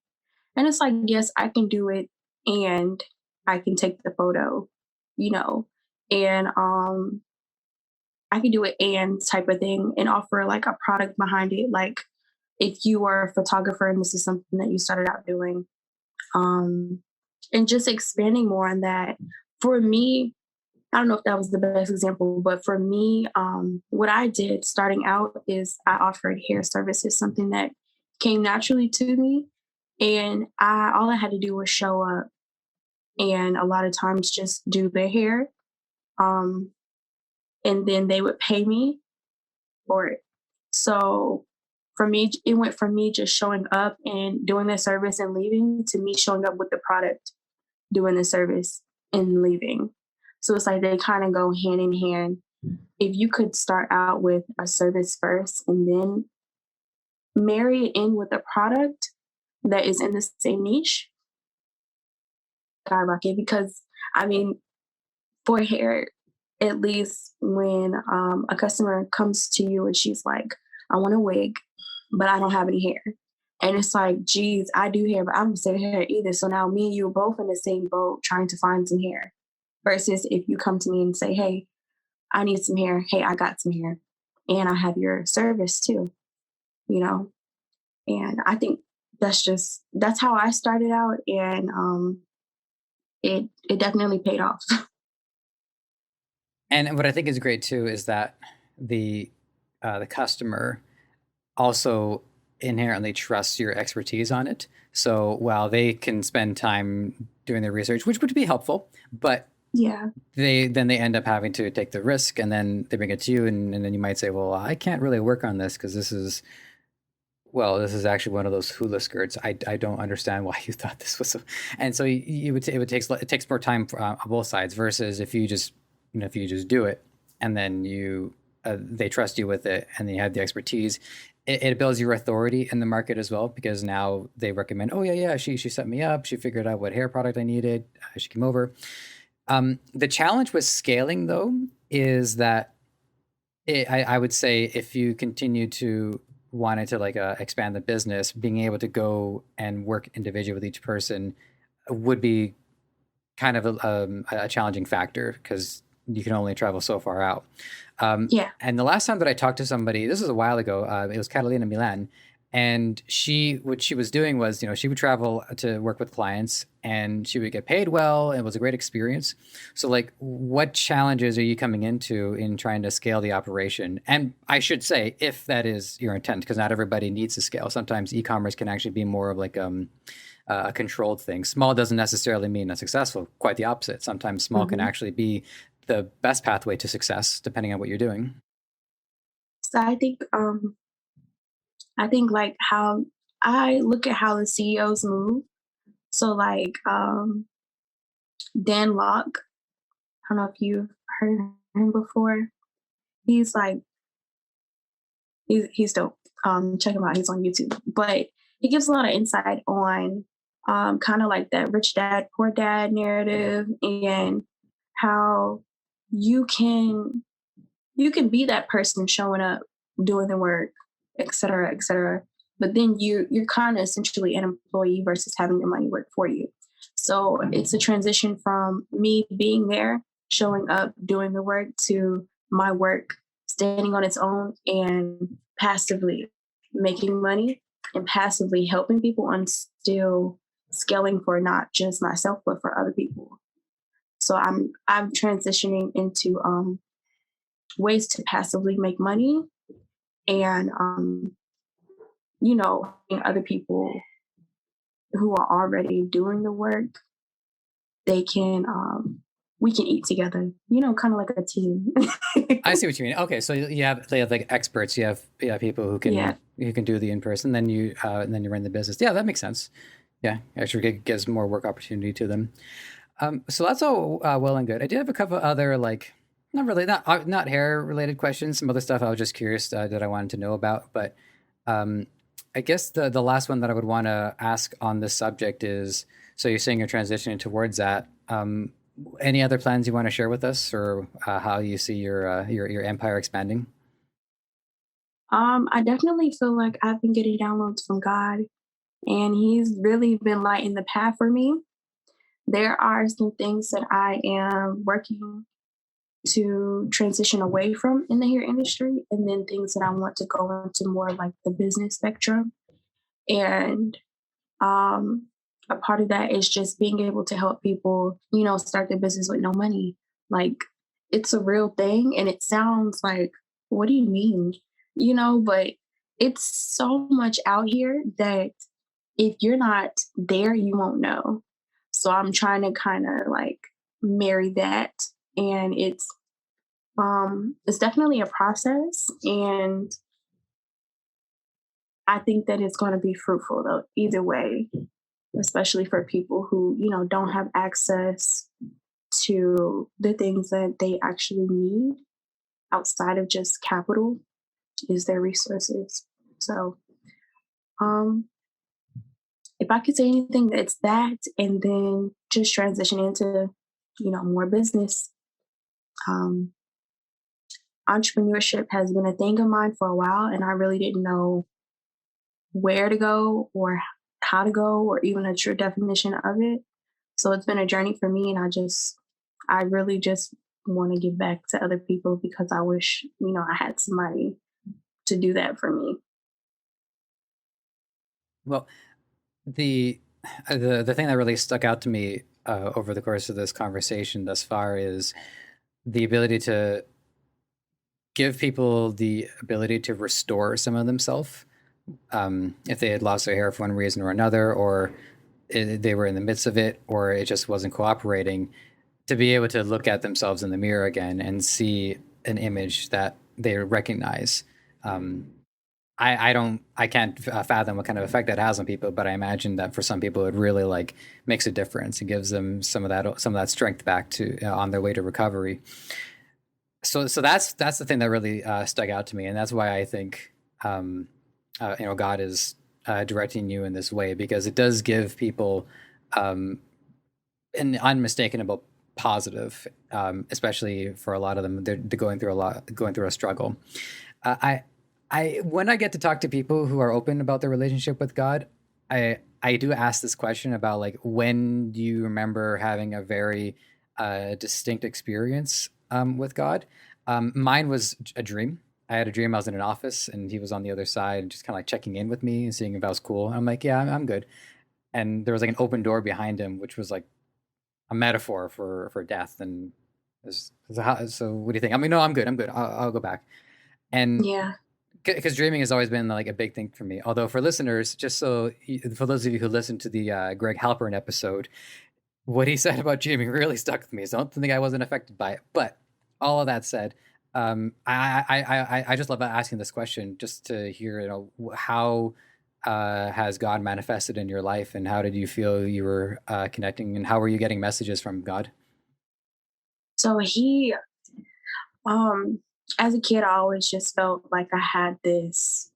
And it's like, yes, I can do it and I can take the photo, you know, and I can do it and type of thing and offer like a product behind it. Like if you are a photographer and this is something that you started out doing, um, and just expanding more on that. For me, I don't know if that was the best example, but for me, what I did starting out is I offered hair services, something that came naturally to me. And I all I had to do was show up and a lot of times just do their hair. Um, and then they would pay me for it. So for me, it went from me just showing up and doing the service and leaving to me showing up with the product, doing the service and leaving. So it's like they kind of go hand in hand. If you could start out with a service first and then marry it in with a product that is in the same niche, skyrocket. Because I mean, for hair, at least when a customer comes to you and she's like, I want a wig, but I don't have any hair. And it's like, geez, I do hair, but I don't say hair either. So now me and you are both in the same boat trying to find some hair. Versus if you come to me and say, hey, I need some hair. Hey, I got some hair. And I have your service too, you know? And I think that's how I started out. And it definitely paid off. And what I think is great too is that the the customer also inherently trusts your expertise on it. So while they can spend time doing their research, which would be helpful, but Yeah. they end up having to take the risk, and then they bring it to you, and then you might say, well, I can't really work on this because this is actually one of those hula skirts. I don't understand why you thought this was so. And so you would it takes more time on both sides versus if you just if you just do it and then you they trust you with it and you have the expertise. It builds your authority in the market as well because now they recommend, oh yeah, she set me up, she figured out what hair product I needed, she came over. The challenge with scaling though is that I would say if you continue to wanted to like expand the business, being able to go and work individually with each person would be kind of a challenging factor because you can only travel so far out. Yeah. And the last time that I talked to somebody, this was a while ago, it was Catalina Milan. And what she was doing was, she would travel to work with clients and she would get paid well. And it was a great experience. So, like, what challenges are you coming into in trying to scale the operation? And I should say, if that is your intent, because not everybody needs to scale. Sometimes e-commerce can actually be more of like a controlled thing. Small doesn't necessarily mean unsuccessful. Quite the opposite. Sometimes small can Hmm. actually be the best pathway to success, depending on what you're doing. So I think like how I look at how the CEOs move. So like Dan Locke, I don't know if you've heard of him before. He's like he's dope. Check him out. He's on YouTube. But he gives a lot of insight on kind of like that rich dad, poor dad narrative, and how you can you can be that person showing up, doing the work, et cetera, et cetera. But then you're kind of essentially an employee versus having your money work for you. So it's a transition from me being there, showing up, doing the work to my work standing on its own and passively making money and passively helping people and still scaling for not just myself but for other people. So I'm transitioning into ways to passively make money and other people who are already doing the work, they can we can eat together, kind of like a team. I see what you mean. Okay, so you have they have like experts. You have people Yeah. who can do the in person. And then you run the business. Yeah, that makes sense. Yeah, actually gives more work opportunity to them. So that's all well and good. I do have a couple other like not really not hair related questions. Some other stuff I was just curious that I wanted to know about. But um, I guess the last one that I would want to ask on this subject is so you're saying you're transitioning towards that. Any other plans you want to share with us, or how you see your empire expanding? I definitely feel like I've been getting downloads from God, and He's really been lighting the path for me. There are some things that I am working to transition away from in the hair industry, and then things that I want to go into more like the business spectrum. And Um, a part of that is just being able to help people, start their business with no money. Like it's a real thing and it sounds like, what do you mean? But it's so much out here that if you're not there, you won't know. So I'm trying to kind of like marry that and it's definitely a process and I think that it's going to be fruitful though either way, especially for people who, don't have access to the things that they actually need outside of just capital is their resources. So, um, if I could say anything, it's that, and then just transition into, more business. Um, Entrepreneurship has been a thing of mine for a while, and I really didn't know where to go or how to go or even a true definition of it. So it's been a journey for me, and I really just want to give back to other people because I wish, I had somebody to do that for me. Well, the the thing that really stuck out to me over the course of this conversation thus far is the ability to give people the ability to restore some of themselves if they had lost their hair for one reason or another, or they were in the midst of it, or it just wasn't cooperating. To be able to look at themselves in the mirror again and see an image that they recognize. Um, I can't fathom what kind of effect that has on people, but I imagine that for some people it really like makes a difference. It gives them some of that strength back to on their way to recovery. So that's the thing that really stuck out to me, and that's why I think God is directing you in this way because it does give people um, an unmistakable positive, especially for a lot of them. They're going through a struggle. I when I get to talk to people who are open about their relationship with God, I do ask this question about like when do you remember having a very distinct experience with God? Mine was a dream. I had a dream I was in an office and he was on the other side and just kind of like checking in with me and seeing if I was cool. And I'm like, yeah, I'm good. And there was like an open door behind him, which was like a metaphor for death. And so what do you think? I mean, no, I'm good. I'm good. I'll go back. And Yeah. because dreaming has always been like a big thing for me. Although for listeners, just so for those of you who listened to the Greg Halpern episode, what he said about dreaming really stuck with me. So I don't think I wasn't affected by it. But all of that said, I just love asking this question just to hear, how has God manifested in your life, and how did you feel you were connecting, and how were you getting messages from God? So um, as a kid, I always just felt like I had this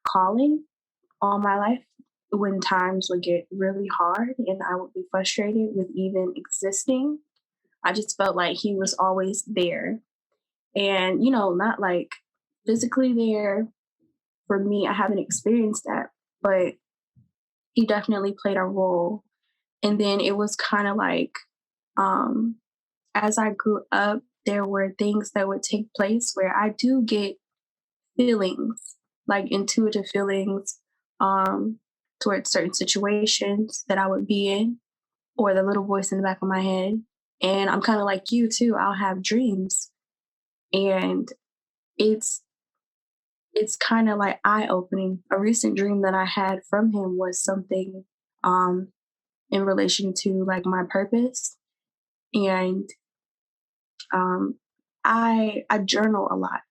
calling all my life, when times would get really hard and I would be frustrated with even existing, I just felt like he was always there. And, not like physically there for me. I haven't experienced that, but he definitely played a role. And then it was kind of like, um, as I grew up, there were things that would take place where I do get feelings, like intuitive feelings, um, towards certain situations that I would be in, or the little voice in the back of my head. And I'm kind of like you too. I'll have dreams, and it's it's kind of like eye opening. A recent dream that I had from him was something um, in relation to like my purpose, and um, I journal a lot,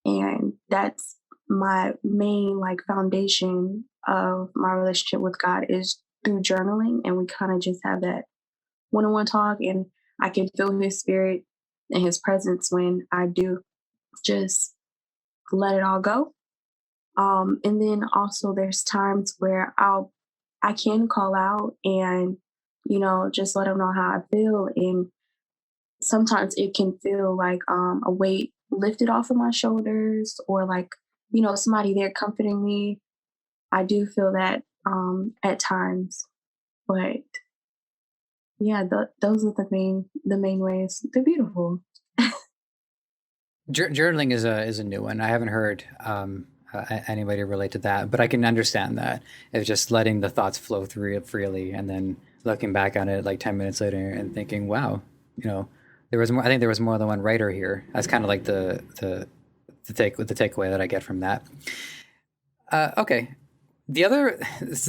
and that's my main like foundation of my relationship with God is through journaling, and we kind of just have that one-on-one talk, and I can feel His spirit and His presence when I do just let it all go. And then also there's times where I can call out and just let them know how I feel, and sometimes it can feel like a weight lifted off of my shoulders, or like somebody there comforting me. I do feel that at times, but yeah, those are the main ways. They're beautiful. Journaling is a new one. I haven't heard anybody relate to that, but I can understand that. It's just letting the thoughts flow through it freely, and then looking back on it like 10 minutes later and thinking, "Wow, you know, there was more." I think there was more than one writer here. That's kind of like the takeaway that I get from that. Okay, the other this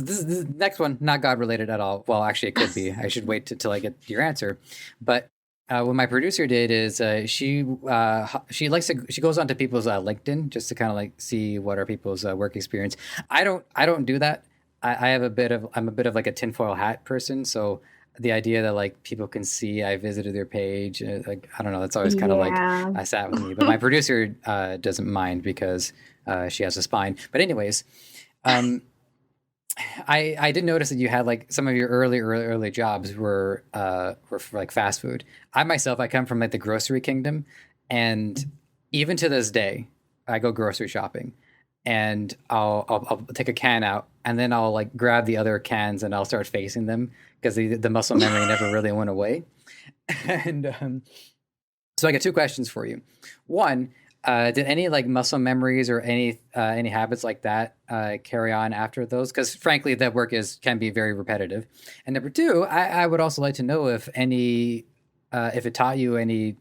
next one, not God related at all. Well, actually, it could be. I should wait till I get your answer. But what my producer did is she goes onto people's LinkedIn just to kind of like see what are people's work experience. I don't do that. I'm a bit of like a tinfoil hat person. So the idea that like people can see I visited their page, like I don't know, that's always kind of like Yeah. sat with me. But my producer doesn't mind because she has a spine. But anyways. Um, I did notice that you had like some of your early jobs were for like fast food. I come from like the grocery kingdom, and even to this day, I go grocery shopping, and I'll take a can out, and then I'll like grab the other cans and I'll start facing them because the muscle memory never really went away. And so I got two questions for you. One, did any like muscle memories or any habits like that carry on after those? Because frankly, that work is can be very repetitive. And number two, I would also like to know if it taught you any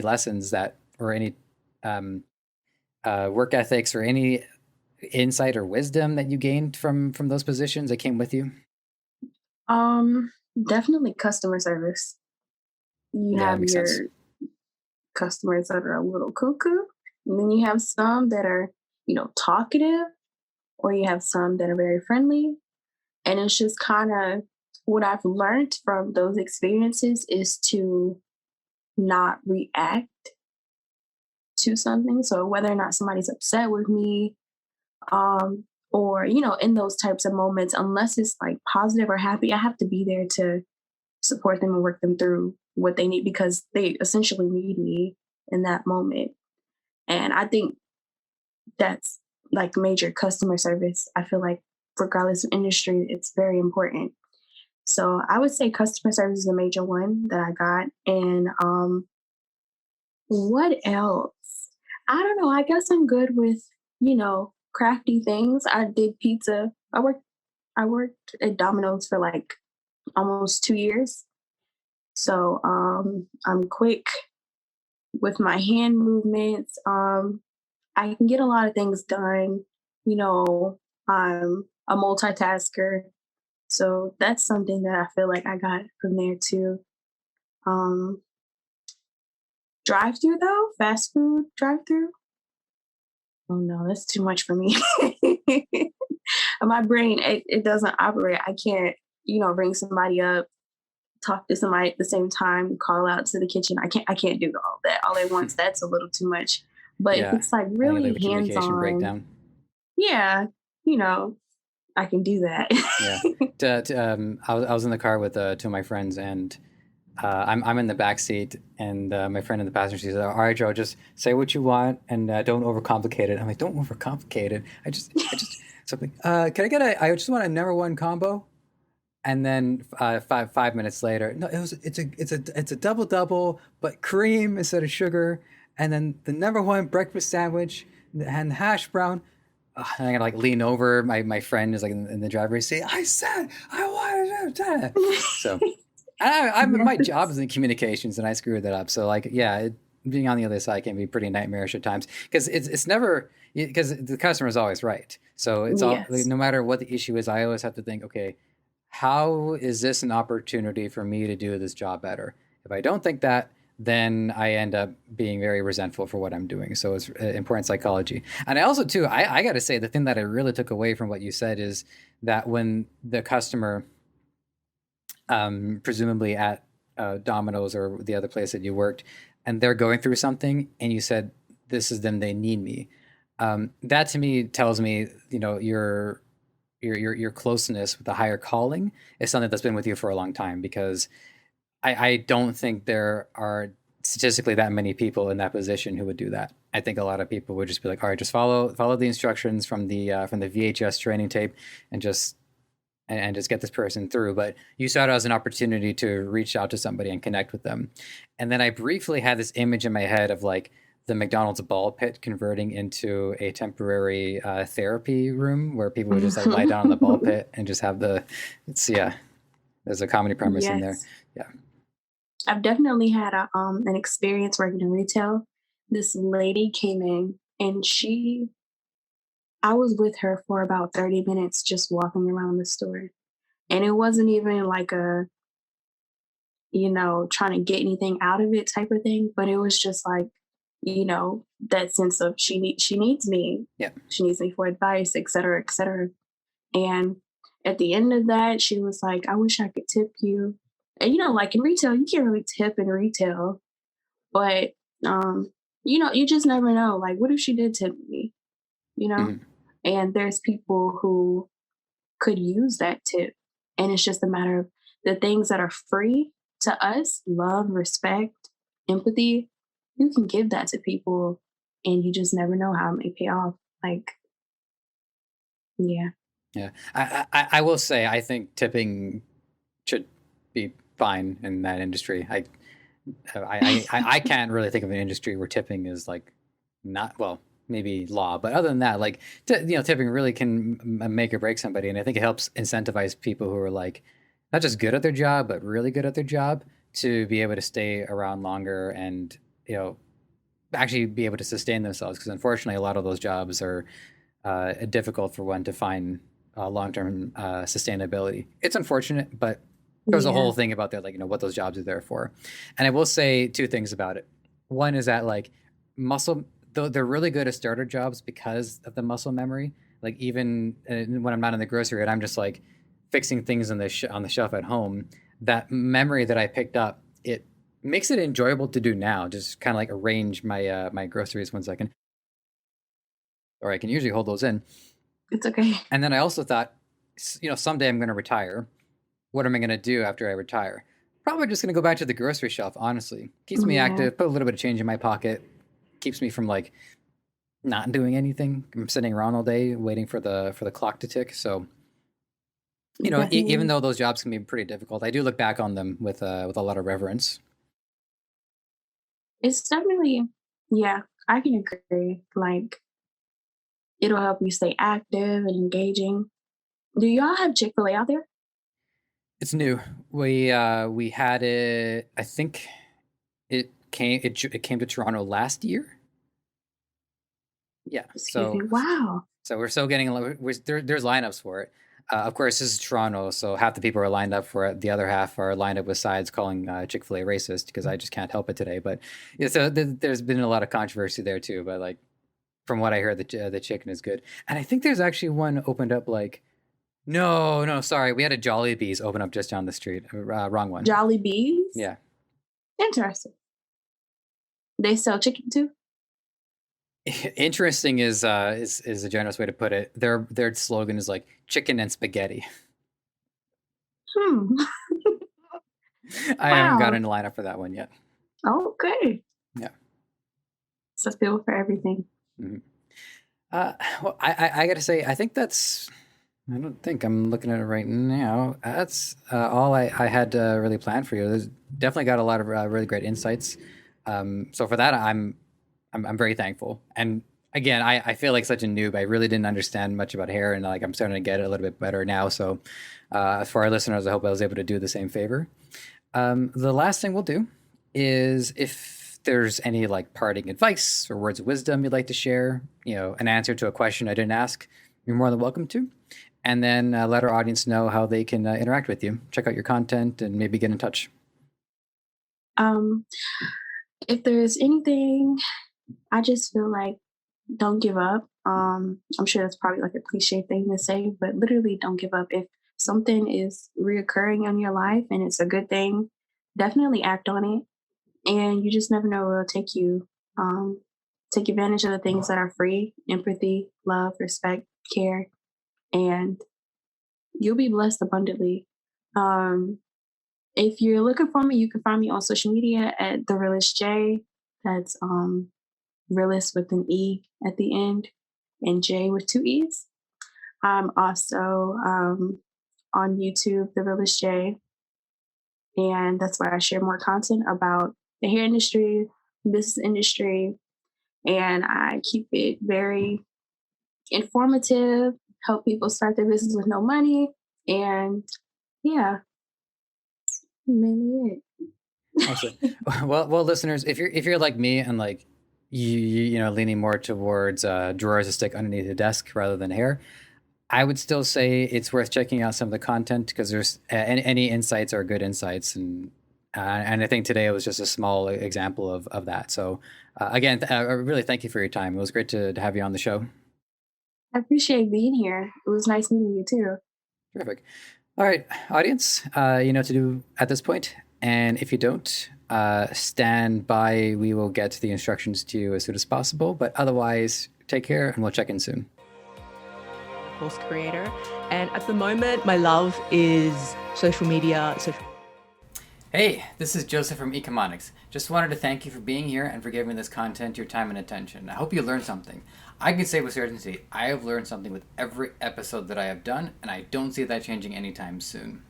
lessons that or any um, work ethics or any insight or wisdom that you gained from those positions that came with you. Um, Definitely customer service. You Yeah, that have makes sense. your customers that are a little cuckoo, and then you have some that are, talkative, or you have some that are very friendly. And it's just kind of what I've learned from those experiences is to not react to something. So whether or not somebody's upset with me, or in those types of moments, unless it's like positive or happy, I have to be there to support them and work them through what they need, because they essentially need me in that moment. And I think that's like major customer service. I feel like regardless of industry, it's very important. So I would say customer service is a major one that I got. And what else? I don't know. I guess I'm good with, crafty things. I did pizza. I worked at Domino's for like almost 2 years. So I'm quick with my hand movements. I can get a lot of things done. I'm a multitasker. So that's something that I feel like I got from there too. Um, Drive through though, fast food drive through. Oh no, that's too much for me. My brain, it doesn't operate. I can't, ring somebody up, talk to somebody at the same time, call out to the kitchen. I can't do all that all at once. That's a little too much. But if Yeah, it's like I need like really the hands communication on, breakdown. yeah, you know, I can do that. Yeah. I was in the car with two of my friends, and I'm in the back seat, and my friend in the passenger seat said, "All right, Joe, just say what you want, and don't overcomplicate it." I'm like, "Don't overcomplicate it. I just something. Can I get a? I just want a number one combo." And then 5 minutes later, no, it's a double double, but cream instead of sugar. And then the number one breakfast sandwich and hash brown. And I gotta like lean over. My friend is like in the driver's seat. I said I wanted to. So my job Yes. is in communications, and I screwed that up. So like, yeah, being on the other side can be pretty nightmarish at times because it's never because the customer is always right. So it's all like, Yes. no matter what the issue is, I always have to think, okay, how is this an opportunity for me to do this job better? If I don't think that, then I end up being very resentful for what I'm doing. So it's important psychology. And I also, too, I got to say, the thing that I really took away from what you said is that when the customer, presumably at Domino's or the other place that you worked, and they're going through something, and you said, "This is them. They need me." That to me tells me, your closeness with the higher calling is something that's been with you for a long time because I don't think there are statistically that many people in that position who would do that. I think a lot of people would just be like, all right, just follow the instructions from the VHS training tape and just get this person through. But you saw it as an opportunity to reach out to somebody and connect with them. And then I briefly had this image in my head of like the McDonald's ball pit converting into a temporary therapy room where people would just like lie down on the ball pit and just have yeah, there's a comedy premise in there. Yes. Yeah. I've definitely had an experience working in retail. This lady came in and I was with her for about 30 minutes just walking around the store. And it wasn't even like trying to get anything out of it type of thing, but it was just like, that sense of she needs me. Yeah. She needs me for advice, et cetera, et cetera. And at the end of that, she was like, I wish I could tip you. And like in retail, you can't really tip in retail, but um, you just never know. Like, what if she did tip me? You know? Mhm. And there's people who could use that tip. And it's just a matter of the things that are free to us, love, respect, empathy, you can give that to people and you just never know how it may pay off. Like, yeah. Yeah. I will say I think tipping should be fine in that industry. I can't really think of an industry where tipping is like not well, maybe law, but other than that, like tipping really can make or break somebody, and I think it helps incentivize people who are like not just good at their job but really good at their job to be able to stay around longer and actually be able to sustain themselves because unfortunately a lot of those jobs are difficult for one to find long-term sustainability. It's unfortunate, but there's a Yeah. whole thing about that, like what those jobs are there for. And I will say two things about it. One is that like muscle, though they're really good at starter jobs because of the muscle memory. Like even when I'm not in the grocery, and I'm just like fixing things on on the shelf at home. That memory that I picked up, it makes it enjoyable to do now. Just kind of like arrange my groceries 1 second, or I can usually hold those in. It's okay. And then I also thought, someday I'm going to retire. What am I going to do after I retire? Probably just going to go back to the grocery shelf, honestly. Keeps me Yeah. active, put a little bit of change in my pocket, keeps me from like not doing anything. I'm sitting around all day waiting for the clock to tick. So, even Definitely. though those jobs can be pretty difficult, I do look back on them with a lot of reverence. It's definitely, yeah, I can agree. Like, it'll help you stay active and engaging. Do y'all have Chick-fil-A out there? It's new. We had it. I think it came to Toronto last year. Yeah. Excuse So me. Wow. So we're still getting there's lineups for it. Of course, this is Toronto, so half the people are lined up for it. The other half are lined up with sides calling Chick-fil-A racist because I just can't help it today. But yeah, so there's been a lot of controversy there too. But like from what I heard, the chicken is good, and I think there's actually one opened up like no, sorry, we had a Jolly Bees open up just down the street. Wrong one. Jolly Bees? Yeah. Interesting. They sell chicken too? Interesting is a generous way to put it. Their slogan is like chicken and spaghetti. Hmm. I haven't Wow. gotten a lineup for that one yet. Okay. Yeah. So fuel for everything. Mhm. Well, I gotta say, I think that's. I don't think I'm looking at it right now. That's all I had really planned for you. There's definitely got a lot of really great insights. So for that, I'm very thankful. And again, I feel like such a noob. I really didn't understand much about hair, and like I'm starting to get it a little bit better now. So for our listeners, I hope I was able to do the same favor. The last thing we'll do is if there's any like parting advice or words of wisdom you'd like to share, an answer to a question I didn't ask, you're more than welcome to. And then let our audience know how they can interact with you, check out your content, and maybe get in touch. Um, if there's anything, I just feel like don't give up. I'm sure that's probably like a cliche thing to say, but literally don't give up. If something is reoccurring in your life and it's a good thing, definitely act on it. And you just never know where it'll take you. Take advantage of the things that are free: empathy, love, respect, care, and you'll be blessed abundantly. Um, if you're looking for me, you can find me on social media at the Realest Jaee. That's realist with an E at the end and J with two E's. I'm also on YouTube, the Realest Jaee, and that's where I share more content about the hair industry, business industry, and I keep it very informative, help people start their business with no money, and yeah, mainly Excellent. it. Well, listeners, if you're like me and like leaning more towards drawers to stick underneath the desk rather than hair, I would still say it's worth checking out some of the content because there's any insights are good insights, and I think today it was just a small example of that. So again, I really thank you for your time. It was great to have you on the show. I appreciate being here. It was nice meeting you too. Terrific. All right, audience, you know what to do at this point, and if you don't, stand by. We will get the instructions to you as soon as possible. But otherwise, take care, and we'll check in soon. Course creator, and at the moment my love is social media. Hey, this is Joseph from Ecomonics. Just wanted to thank you for being here and for giving this content your time and attention. I hope you learned something. I can say with certainty, I have learned something with every episode that I have done, and I don't see that changing anytime soon.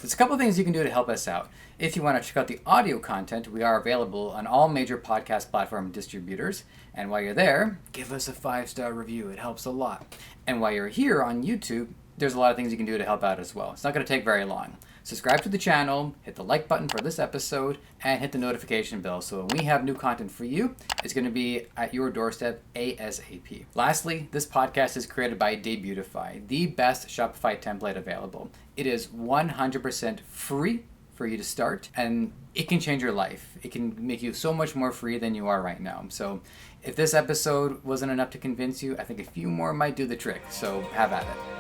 There's a couple of things you can do to help us out. If you want to check out the audio content, we are available on all major podcast platform distributors. And while you're there, give us a 5-star review. It helps a lot. And while you're here on YouTube, there's a lot of things you can do to help out as well. It's not going to take very long. Subscribe to the channel, hit the like button for this episode, and hit the notification bell so when we have new content for you, it's going to be at your doorstep ASAP. Lastly, this podcast is created by Debutify, the best Shopify template available. It is 100% free for you to start, and it can change your life. It can make you so much more free than you are right now. So if this episode wasn't enough to convince you, I think a few more might do the trick. So have at it.